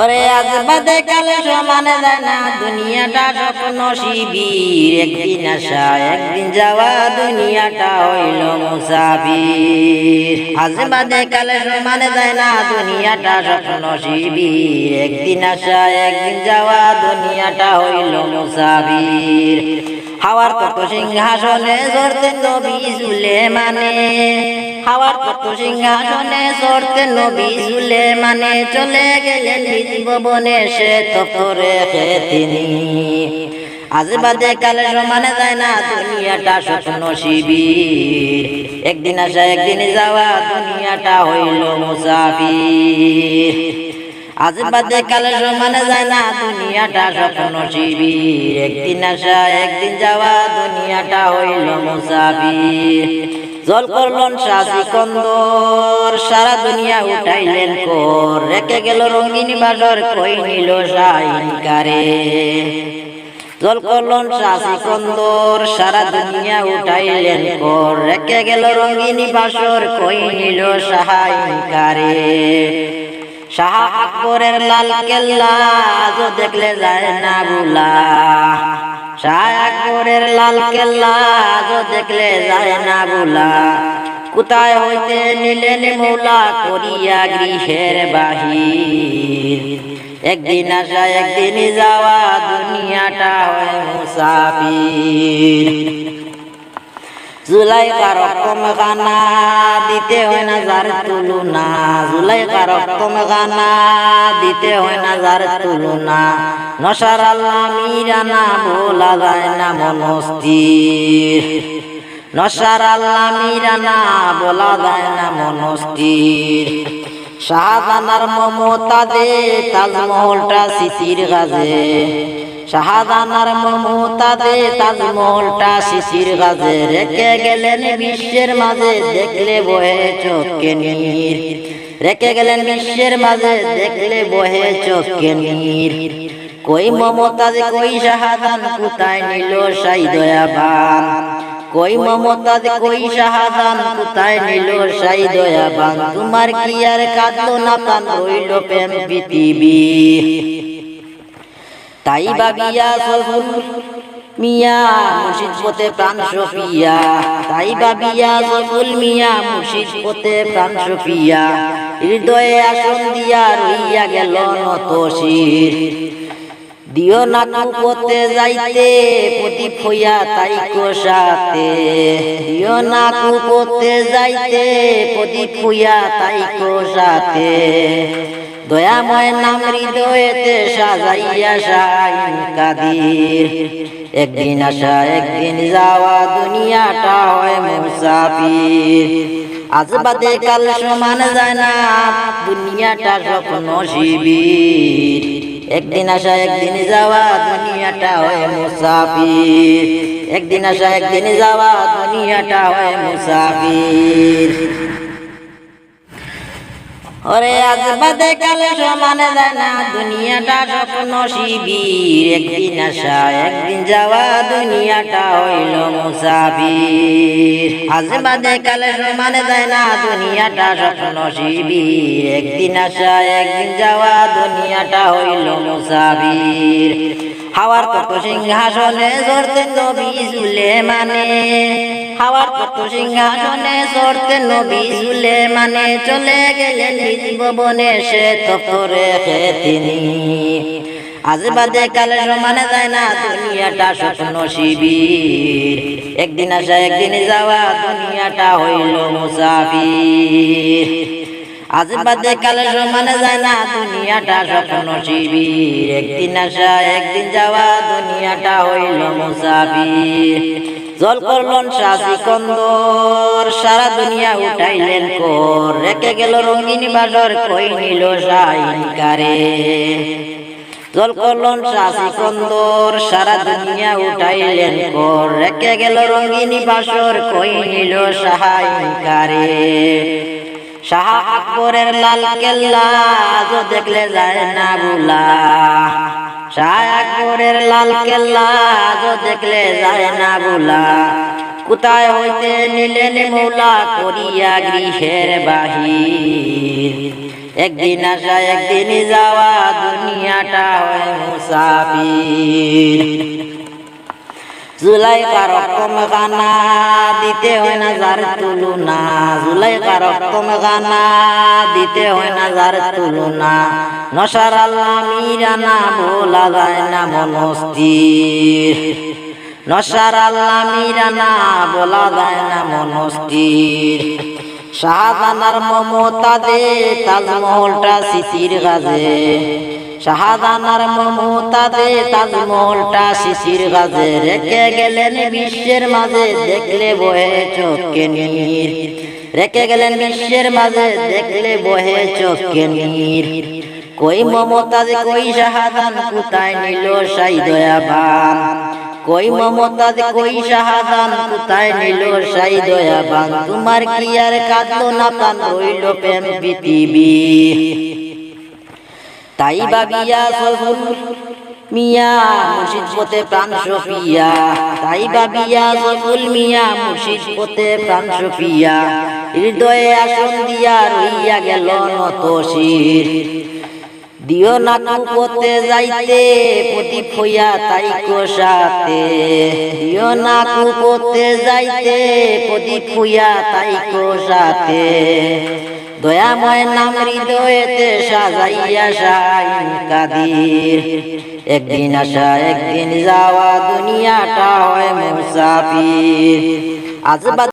ওরে আজ বাদে কাল সমানে যায় না, দুনিয়াটা স্বপ্ন শিবির। একদিন আসা একদিন যাওয়া, দুনিয়াটা হইল মুসাফির। আজ বাদে কাল সমানে যায় না, দুনিয়াটা স্বপ্ন শিবির। একদিন আসা একদিন যাওয়া, দুনিয়াটা হইল মুসাফির। হাওয়ার তত সিংহাসনে চড়তেন নবী সুলেমানে, হাওয়ার তত সিংহাসনে চড়তেন নবী সুলেমানে। চলে গেলেন নিজ ভবনে, সে তপ্ত রেখে তিনি। আজ বাদে কাল সমানে যায় না, দুনিয়াটা স্বপ্ন শিবির। একদিন আসা একদিন যাওয়া, দুনিয়াটা হইল মুসাফির। আজ বাদে কাল সমানে যায় না, দুনিয়াটা স্বপ্ন শিবির। একদিন আসা একদিন যাওয়া, দুনিয়াটা হইল মুসাফির। জল করলন শাসি কন্দর, সারা দুনিয়া উঠাইলেন কর। রেখে গেল রঙিন বাসর, কই নিল শাইন কারে। জল করলন শাসি কন্দর, সারা দুনিয়া উঠাইলেন কর। রেখে গেল রঙিন বাসর, কই নিল শাইন কারে। শাহ আকবরের লাল কেল্লা, আজ দেখলে যায় না বুলা। শাহ আকবরের লাল কেল্লা, আজ দেখলে যায় না বুলা। কোথায় হইতে নিলেন মৌলা, করিয়া গৃহের বাহির। একদিন আসা একদিন যাওয়া, দুনিয়াটা হয় মুসাফির। জুলাইকার রকম গানা দিতে হয় না যার তুলনা, জুলাইকার রকম গানা দিতে হয় না যার তুলনা। নশার আল্লাহ মিরানা, বলা যায় না মনস্থির। নশার আল্লাহ মিরানা, বলা যায় না মনস্থির। শাহজাহানার মমতাজে তাজমহলটা শিশির গাছে, শাহজাহানার মমতাজে তাজমহলটা শিশির গাছে। রেখে গেলেন বিশ্বের মাঝে, দেখলে বহে চোখে নীর। রেখে গেলেন বিশ্বের মাঝে, দেখলে বহে চোখে নীর। কই মমতাজ কই শাহজাহান, কোথায় নিল সাই দয়াবান। কই মমতাজ কই শাহজাহান, কোথায় নিল সাই দয়াবান। তোমার কি আর কাঁদলো না প্রাণ, রইল প্রেম পৃথিবী। তাই ভাবিয়া সফুল মিয়া মুর্শিদ পথে প্রাণ সফিয়া, তাই ভাবিয়া সফুল মিয়া মুর্শিদ পথে প্রাণ সফিয়া। হৃদয়ে আসন দিয়া রইয়া গেল নত শির। দিও না কুপথে যাইতে, প্রদীপ হইয়া তাই সাথে। দিও না কুপথে যাইতে, প্রদীপ হইয়া তাই সাথে। দয়াময় নাম হৃদয়েতে সাজাইয়া শাইন কাদির। একদিন আসা একদিন যাওয়া, দুনিয়াটা হয় মুসাফির। আজ বাদে কাল সমান যায় না, দুনিয়াটা স্বপ্ন শিবির। একদিন আসা একদিন যাওয়া, দুনিয়াটা হয় মুসাফির। একদিন আসা একদিন যাওয়া, দুনিয়াটা হয় মুসাফির। ওরে আজ বাদে কাল সমানে যায় না, দুনিয়াটা স্বপ্ন শিবির। একদিন আসা একদিন যাওয়া, দুনিয়াটা হইল মুসাফির। আজ বাদে কাল সমানে যায় না, দুনিয়াটা স্বপ্ন শিবির। একদিন আসা একদিন যাওয়া, দুনিয়াটা হইল মুসাফির। হাওয়ার তত সিংহাসনে চড়তেন নবী সুলেমানে, হাওয়ার তত সিংহাসনে চড়তেন নবী সুলেমানে। চলে গেলেন নিজ ভবনে, সে তপ্ত রেখে তিনি। আজ বাদে কাল সমানে যায় না, দুনিয়াটা স্বপ্ন শিবির। একদিন আসা একদিন যাওয়া, দুনিয়াটা হইল মুসাফির। আজ বাদে কাল সমানে যায় না, দুনিয়াটা স্বপ্ন শিবির। একদিন আসা একদিন যাওয়া, দুনিয়াটা হইল মুসাফির। জল করলন শাসি কন্দর, সারা দুনিয়া উঠাইলেন কর। রেখে গেল রঙিন বাসর, কই নিল শাইন কারে। জল করলন শাসি কন্দর, সারা দুনিয়া উঠাইলেন কর। রেখে গেল রঙিন বাসর, কই নিল শাইন কারে। শাহ আকবরের লাল কেল্লা, আজ দেখলে যায় না বুলা। শাহ আকবরের লাল কেল্লা, আজ দেখলে যায় না বুলা। কোথায় হইতে নিলেন মৌলা করিয়া গৃহের বাহির একদিন আসা একদিন যাওয়া দুনিয়াটা হয় মুসাফির জুলাইকা রকম গানা দিতে হয় না যার তুলনা জুলাইকা রকম গানা দিতে হয় না যার তুলনা নশার আল্লাহ মিরানা ভোলা যায় না মনস্থির নশার আল্লাহ মিরানা বলা যায় না মনস্থির শাহজাহানের মমতা দে তাজমহলটা শিশির গাছে শাহজাহানের মমতা দে তাজমহলটা শিশির গাছে রেখে গেলেন বিশ্বের মাঝে দেখলে বহে চোখে নীর রেখে গেলেন বিশ্বের মাঝে দেখলে বহে চোখে নীর কই মমতা দে কই শাহজাহান কোথায় নিল সাই দয়াবান কই মমতা দে কই শাহজাহান কোথায় নিল সাই দয়াবান তোমার কি আর কাঁদলো না প্রাণ রইল প্রেম পৃথিবী তাই ভাবিয়া সফল মিয়া মুর্শিদ পথে প্রাণ সফিয়া তাই ভাবিয়া সফল মিয়া মুর্শিদ পথে প্রাণ সফিয়া হৃদয়ে আসন দিয়া রইয়া গেল নত শির দিও না কুপতে যাইতে প্রদীপ হইয়া তাই কোষাতে দিও না কুপতে যাইতে প্রদীপ হইয়া তাই কোষাতে দয়াময় নাম হৃদয়েতে সাজাইয়া শাহিন কাদির একদিন আসা একদিন যাওয়া দুনিয়াটা হয় মুসাফির আজ